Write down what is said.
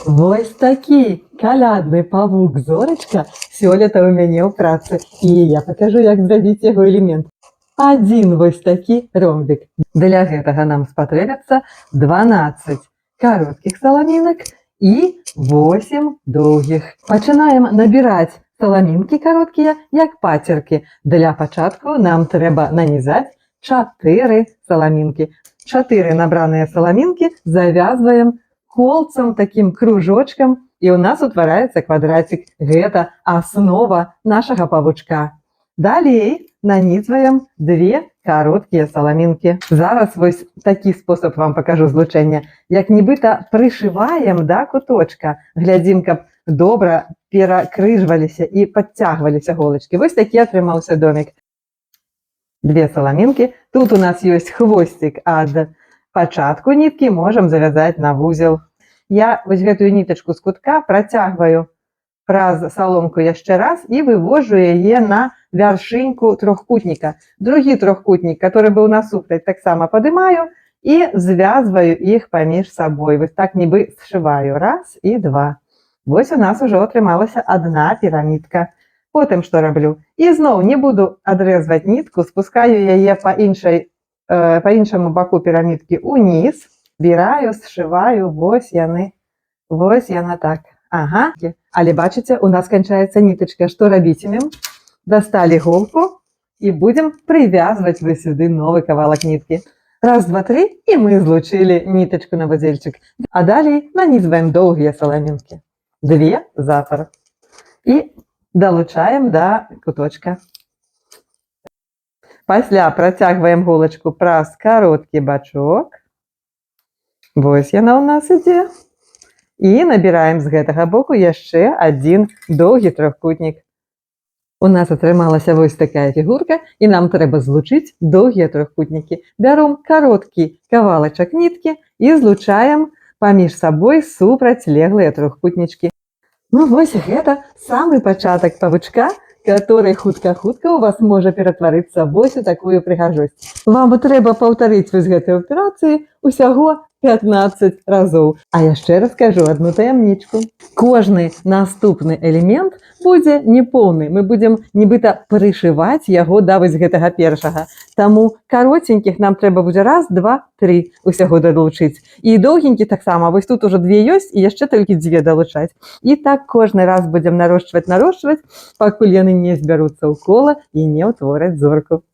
Вось такі калядны павук Зорачка сёлета ў мяне ў працы. І я пакажу, як зрабіць яго элемент. Адзін вось такі ромбік. Для гэтага нам спатрэбіцца 12 кароткіх саламінак і 8 доўгіх. Пачынаем набіраць саламінкі кароткія, як пацеркі. Для пачатку нам трэба нанізаць 4 саламінкі. 4 набраныя саламінкі завязваем колцам, таким кружочком, і у нас утвараецца квадратик. Гэта аснова нашага павучка. Далей нанізваем 2 кароткія саламінкі. Зараз вось такі спосаб вам пакажу злучэння. Як нібыта прышываем да куточка. Глядзім, каб добра перакрыжваліся і падцягваліся голачкі. Вось такі атрымаўся домик. 2 саламінкі. Тут у нас ёсць хвосцік ад пачатку ніткі, можам завязаць на вузел. Я вось гэтую нітачку з кутка працягваю праз саломку яшчэ раз і вывожу яе на вяршыньку трохкутніка. Другі трохкутнік, который быў насупраць, таксама падымаю і звязваю іх паміж сабой. Вось так нібы сшываю. Раз і 2. Вось у нас ужо атрымалася адна пірамідка. Потым што раблю? І зноў не буду адрэзваць нітку, спускаю яе па іншаму баку пірамідкі уніз, збіраю, сшываю, вось яны. Вось яна так. Ага. Але бачыце, у нас канчаецца нітачка. Што рабіцімем? Дасталі голку і будзем прывязваць вось сюды новы кавалак ніткі. Раз, два, тры, і мы злучылі нітачку на вузельчык. А далей нанізваем доўгія саламінкі. 2 запар. І далучаем да куточка. Пасля працягваем голачку праз кароткі бачок. Вось яна ў нас ідзе. І набіраем з гэтага боку яшчэ адзін доўгі трохкутнік. У нас атрымалася вось такая фігурка, і нам трэба злучыць доўгія трохкутнікі. Бяром кароткі кавалачак ніткі і злучаем паміж сабой супрацьлеглыя трохкутнічкі. Ну вось гэта самы пачатак павучка, который хутка-хутка у вас можа ператварыцца вось у такую прыгажосць. Вам трэба паўтарыць вось гэтай аперацыі усяго 15 разоў. А яшчэ раскажу адну таямнічку. Кожны наступны элемент будзе неполны. Мы будзем нібыта прышываць яго да вось гэтага першага. Таму кароценькіх нам трэба будзе 1, 2, 3 усяго далучыць. І доўгенькі таксама. Вось тут ужо 2 ёсць, і яшчэ толькі 2 далучаць. І так кожны раз будзем нарошчваць, пакуль яны не збяруцца ў кола і не ўтвораць зорку.